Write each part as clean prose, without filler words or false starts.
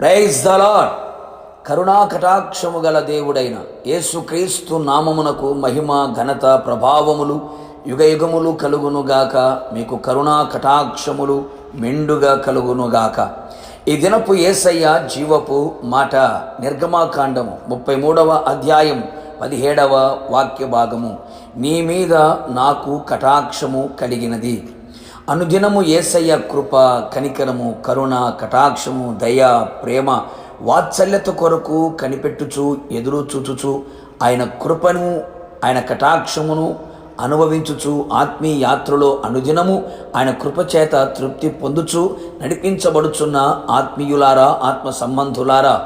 Praise the lord. కరుణా కటాక్షము గల దేవుడైన యేసుక్రీస్తు నామమునకు మహిమ ఘనత ప్రభావములు యుగయుగములు కలుగునుగాక. మీకు కరుణా కటాక్షములు మెండుగా కలుగునుగాక. ఈ దినపు యేసయ్య జీవపు మాట నిర్గమాకాండము 33వ అధ్యాయం 17వ వాక్య భాగము. నీ మీద నాకు కటాక్షము కలిగినది. అనుదినము యేసయ్య కృప, కనికరము, కరుణ, కటాక్షము, దయ, ప్రేమ, వాత్సల్యత కొరకు కనిపెట్టుచు ఎదురు చూచుచు ఆయన కృపను, ఆయన కటాక్షమును అనుభవించుచు ఆత్మీయ యాత్రలో అనుదినము ఆయన కృపచేత తృప్తి పొందుచు నడిపించబడుచున్న ఆత్మీయులారా, ఆత్మ సంబంధులారా,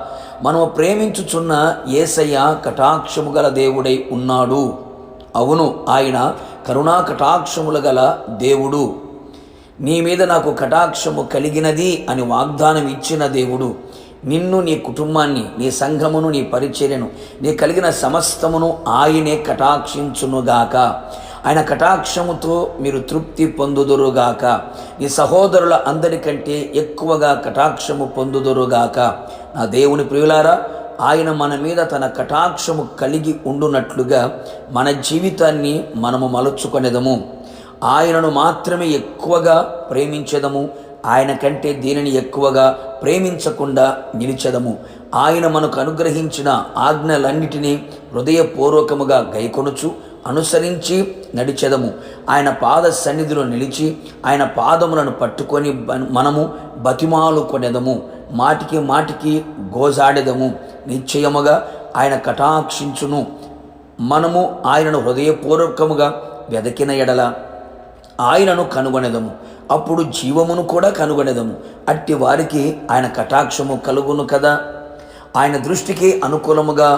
మనము ప్రేమించుచున్న యేసయ్య కటాక్షము గల దేవుడై ఉన్నాడు. అవును, ఆయన కరుణా కటాక్షముల గల దేవుడు. నీ మీద నాకు కటాక్షము కలిగినది అని వాగ్దానం ఇచ్చిన దేవుడు నిన్ను, నీ కుటుంబాన్ని, నీ సంఘమును, నీ పరిచర్యను, నీ కలిగిన సమస్తమును ఆయనే కటాక్షించునుగాక. ఆయన కటాక్షముతో మీరు తృప్తి పొందుదురుగాక. నీ సహోదరుల అందరికంటే ఎక్కువగా కటాక్షము పొందుదురుగాక. నా దేవుని ప్రియులారా, ఆయన మన మీద తన కటాక్షము కలిగి ఉండునట్లుగా మన జీవితాన్ని మనము మలుచుకొనేదము. ఆయనను మాత్రమే ఎక్కువగా ప్రేమించెదము. ఆయన కంటే దీనిని ఎక్కువగా ప్రేమించకుండా నిలిచెదము. ఆయన మనకు అనుగ్రహించిన ఆజ్ఞలన్నిటినీ హృదయపూర్వకముగా గైకొనుచు అనుసరించి నడిచెదము. ఆయన పాద సన్నిధిలో నిలిచి ఆయన పాదములను పట్టుకొని మనము బతిమాలుకొనెదము. మాటికి మాటికి గోజాడెదము. నిశ్చయముగా ఆయన కటాక్షించును. మనము ఆయనను హృదయపూర్వకముగా వెదకిన ఎడల ఆయనను కనుగొనెదము. అప్పుడు జీవమును కూడా కనుగొనెదము. అట్టి వారికి ఆయన కటాక్షము కలుగును కదా. ఆయన దృష్టికి అనుకూలముగా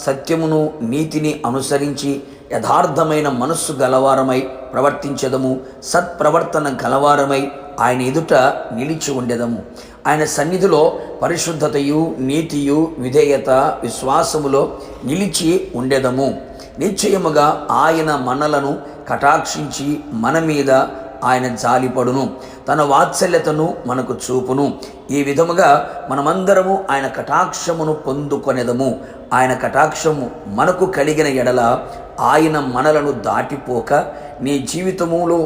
సత్యమును, నీతిని అనుసరించి యథార్థమైన మనస్సు గలవారమై ప్రవర్తించెదము. సత్ప్రవర్తన గలవారమై ఆయన ఎదుట నిలిచి ఉండెదము. ఆయన సన్నిధిలో పరిశుద్ధతయు, నీతియు, విధేయత, విశ్వాసములో నిలిచి ఉండెదము. నిశ్చయముగా ఆయన మనలను కటాక్షించి మన మీద ఆయన జాలిపడును, తన వాత్సల్యతను మనకు చూపును. ఈ విధముగా మనమందరము ఆయన కటాక్షమును పొందుకొనేదము. ఆయన కటాక్షము మనకు కలిగిన ఎడల ఆయన మనలను దాటిపోక నీ జీవితములో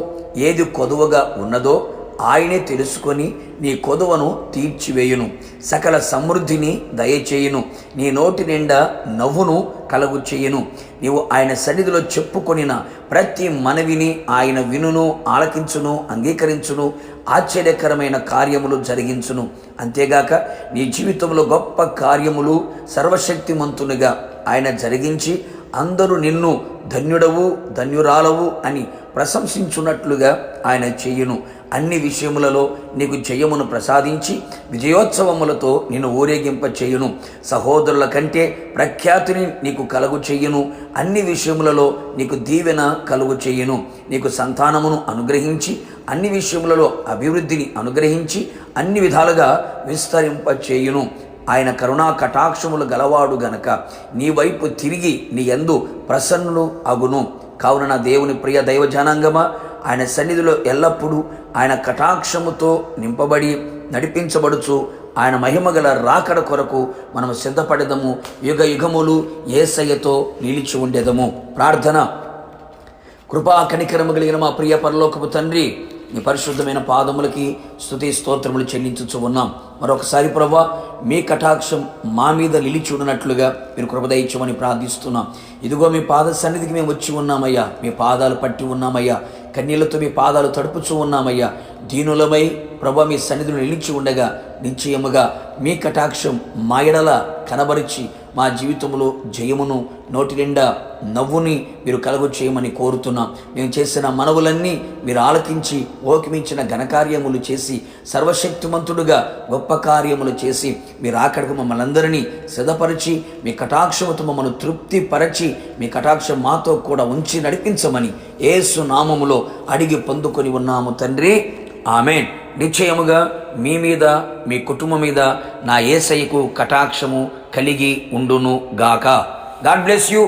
ఏది కొదువగా ఉన్నదో ఆయనే తెలుసుకొని నీ కొదువను తీర్చివేయును. సకల సమృద్ధిని దయచేయును. నీ నోటి నిండా నవ్వును కలుగు చేయును. నీవు ఆయన సన్నిధిలో చెప్పుకొనిన ప్రతి మనవిని ఆయన వినును, ఆలకించును, అంగీకరించును, ఆశ్చర్యకరమైన కార్యములు జరిగించును. అంతేగాక నీ జీవితంలో గొప్ప కార్యములు సర్వశక్తిమంతునిగా ఆయన జరిగించి అందరూ నిన్ను ధన్యుడవు, ధన్యురాలవు అని ప్రశంసించున్నట్లుగా ఆయన చేయును. అన్ని విషయములలో నీకు జయమును ప్రసాదించి విజయోత్సవములతో నిన్ను ఊరేగింప చేయును. సహోదరుల కంటే ప్రఖ్యాతిని నీకు కలుగు చేయును. అన్ని విషయములలో నీకు దీవెన కలుగు చేయును. నీకు సంతానమును అనుగ్రహించి అన్ని విషయములలో అభివృద్ధిని అనుగ్రహించి అన్ని విధాలుగా విస్తరింప చేయును. ఆయన కరుణా కటాక్షములు గలవాడు గనక నీ వైపు తిరిగి నీ యందు ప్రసన్నులు అగును. కావున నా దేవుని ప్రియ దైవ జనాంగమా, ఆయన సన్నిధిలో ఎల్లప్పుడూ ఆయన కటాక్షముతో నింపబడి నడిపించబడుచు ఆయన మహిమగల రాకడ కొరకు మనము సిద్ధపడేదము. యుగ యుగములు యేసయ్యతో నిలిచి ఉండేదము. ప్రార్థన. కృపా కనికరము కలిగిన మా ప్రియ పరలోకపు తండ్రి, నీ పరిశుద్ధమైన పాదములకి స్తుతి స్తోత్రములు చెల్లించుచు ఉన్నాం. మరొకసారి ప్రభువా, మీ కటాక్షం మా మీద నిలిచి ఉన్నట్లుగా మీరు కృప దయచేయమని ప్రార్థిస్తున్నాం. ఇదిగో మీ పాద సన్నిధికి మేము వచ్చి ఉన్నామయ్యా. మీ పాదాలు పట్టి ఉన్నామయ్యా. కన్నీళ్లతో మీ పాదాలు తడుపుచూ ఉన్నామయ్యా. దీనులమై ప్రభువా మీ సన్నిధిలో నిలిచి ఉండగా నిశ్చయముగా మీ కటాక్షం మా ఎడల కనబరిచి మా జీవితంలో జయమును, నోటి నిండా నవ్వుని మీరు కలుగు చేయమని కోరుతున్నాం. మేము చేసిన మనవులన్నీ మీరు ఆలకించి ఓకిమించిన ఘనకార్యములు చేసి సర్వశక్తిమంతుడుగా గొప్ప కార్యములు చేసి మీరు ఆకడకు మమ్మల్ని అందరినీ సిద్ధపరిచి మీ కటాక్షముతో మమ్మల్ని తృప్తిపరచి మీ కటాక్షం మాతో కూడా ఉంచి నడిపించమని యేసు నామములో అడిగి పొందుకొని ఉన్నాము తండ్రి. ఆమేన్. నిశ్చయముగా మీ మీద, మీ కుటుంబం మీద నా యేసయ్యకు కటాక్షము కలిగి ఉండును గాక. God bless you.